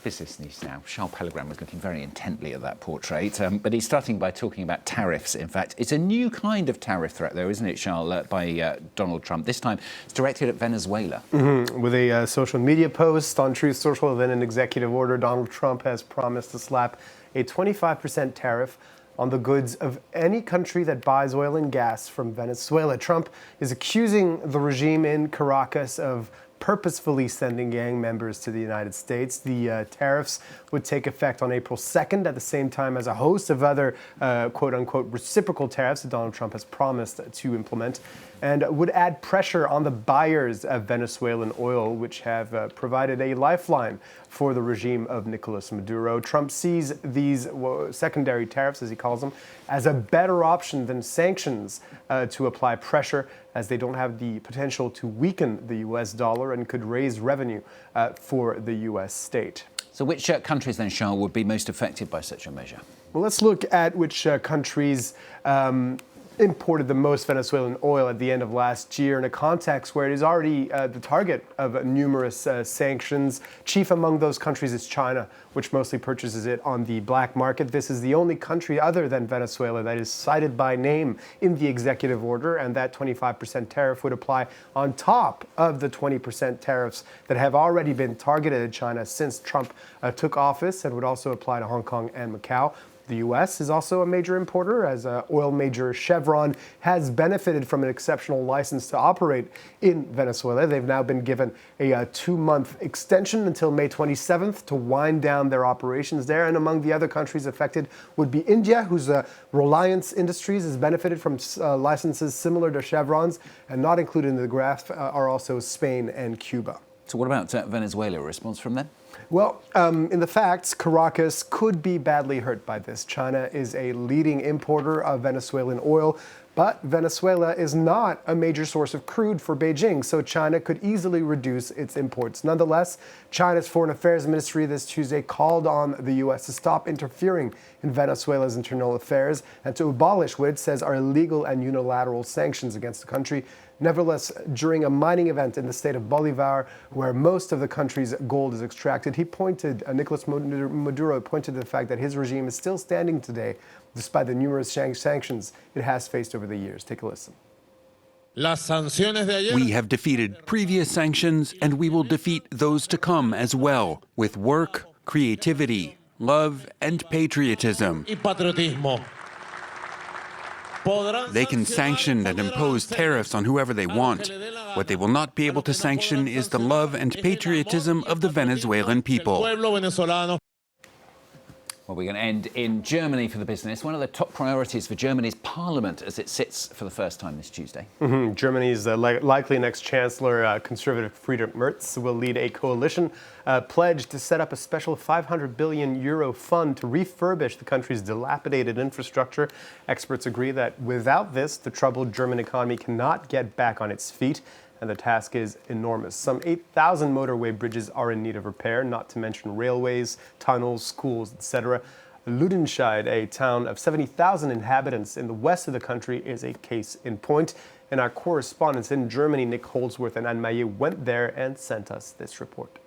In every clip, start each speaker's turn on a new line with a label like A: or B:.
A: business news now. Charles Pellegrin was looking very intently at that portrait, but he's starting by talking about tariffs, in fact. It's a new kind of tariff threat, though, isn't it, Charles, by Donald Trump. This time, it's directed at Venezuela.
B: With a social media post on Truth Social, then an executive order, Donald Trump has promised to slap a 25% tariff on the goods of any country that buys oil and gas from Venezuela. Trump is accusing the regime in Caracas of purposefully sending gang members to the United States. The tariffs would take effect on April 2nd at the same time as a host of other quote-unquote reciprocal tariffs that Donald Trump has promised to implement, and would add pressure on the buyers of Venezuelan oil, which have provided a lifeline for the regime of Nicolas Maduro. Trump sees these secondary tariffs, as he calls them, as a better option than sanctions to apply pressure, as they don't have the potential to weaken the U.S. dollar and could raise revenue for the U.S. state.
A: So which countries then, Charles, would be most affected by such a measure?
B: Well, let's look at which countries imported the most Venezuelan oil at the end of last year in a context where it is already the target of numerous sanctions. Chief among those countries is China, which mostly purchases it on the black market. This is the only country other than Venezuela that is cited by name in the executive order, and that 25% tariff would apply on top of the 20% tariffs that have already been targeted at China since Trump took office, and would also apply to Hong Kong and Macau. The U.S. is also a major importer, as oil major Chevron has benefited from an exceptional license to operate in Venezuela. They've now been given a 2-month extension until May 27th to wind down their operations there. And among the other countries affected would be India, whose Reliance Industries has benefited from licenses similar to Chevron's. And not included in the graph are also Spain and Cuba.
A: So what about Venezuela? A response from them?
B: Well, in the facts, Caracas could be badly hurt by this. China is a leading importer of Venezuelan oil, but Venezuela is not a major source of crude for Beijing, so China could easily reduce its imports. Nonetheless, China's Foreign Affairs Ministry this Tuesday called on the U.S. to stop interfering in Venezuela's internal affairs and to abolish what it says are illegal and unilateral sanctions against the country. Nevertheless, during a mining event in the state of Bolivar, where most of the country's gold is extracted, Nicolas Maduro pointed to the fact that his regime is still standing today, despite the numerous sanctions it has faced over the years. Take a listen.
C: We have defeated previous sanctions, and we will defeat those to come as well, with work, creativity, love, and patriotism. They can sanction and impose tariffs on whoever they want. What they will not be able to sanction is the love and patriotism of the Venezuelan people.
A: Well, we're going to end in Germany for the business. One of the top priorities for Germany's parliament as it sits for the first time this Tuesday.
B: Germany's likely next chancellor, conservative Friedrich Merz, will lead a coalition pledged to set up a special €500 billion fund to refurbish the country's dilapidated infrastructure. Experts agree that without this, the troubled German economy cannot get back on its feet, and the task is enormous. Some 8,000 motorway bridges are in need of repair, not to mention railways, tunnels, schools, etc. Lüdenscheid, a town of 70,000 inhabitants in the west of the country, is a case in point. And our correspondents in Germany, Nick Holdsworth and Anne Maillet, went there and sent us this report.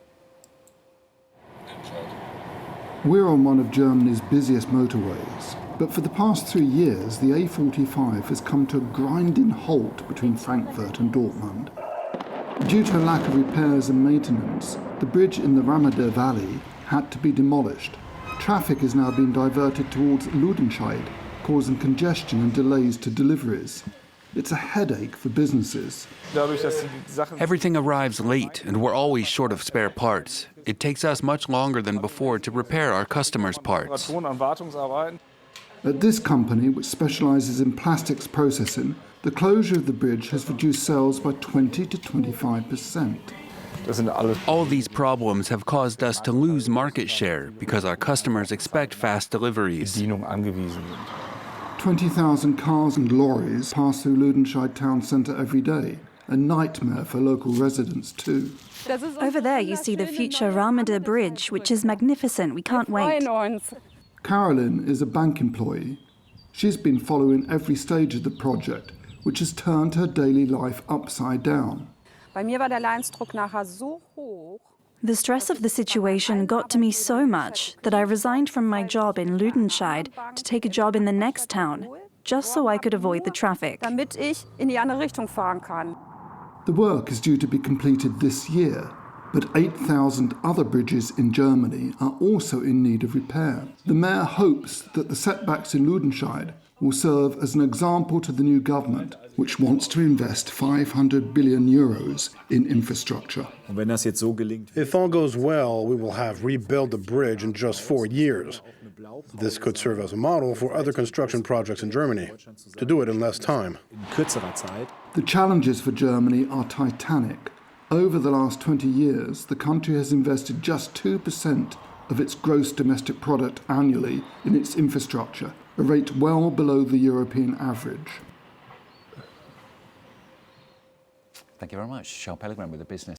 D: We're on one of Germany's busiest motorways. But for the past 3 years, the A45 has come to a grinding halt between Frankfurt and Dortmund. Due to a lack of repairs and maintenance, the bridge in the Ramada Valley had to be demolished. Traffic is now being diverted towards Lüdenscheid, causing congestion and delays to deliveries. It's a headache for businesses.
C: Everything arrives late, and we're always short of spare parts. It takes us much longer than before to repair our customers' parts.
D: At this company, which specialises in plastics processing, the closure of the bridge has reduced sales by 20 to 25%.
C: All these problems have caused us to lose market share because our customers expect fast deliveries.
D: 20,000 cars and lorries pass through Lüdenscheid town centre every day, a nightmare for local residents too.
E: Over there you see the future Ramada Bridge, which is magnificent. We can't wait.
D: Carolyn is a bank employee. She's been following every stage of the project, which has turned her daily life upside down.
E: The stress of the situation got to me so much that I resigned from my job in Lüdenscheid to take a job in the next town, just so I could avoid the traffic.
F: Damit ich in die andere Richtung fahren kann.
D: The work is due to be completed this year, but 8,000 other bridges in Germany are also in need of repair. The mayor hopes that the setbacks in Lüdenscheid will serve as an example to the new government, which wants to invest 500 billion euros in infrastructure.
G: If all goes well, we will have rebuilt the bridge in just 4 years. This could serve as a model for other construction projects in Germany, to do it in less time.
D: The challenges for Germany are titanic. Over the last 20 years, the country has invested just 2% of its gross domestic product annually in its infrastructure, a rate well below the European average.
A: Thank you very much. Charles Pellegrin with the business.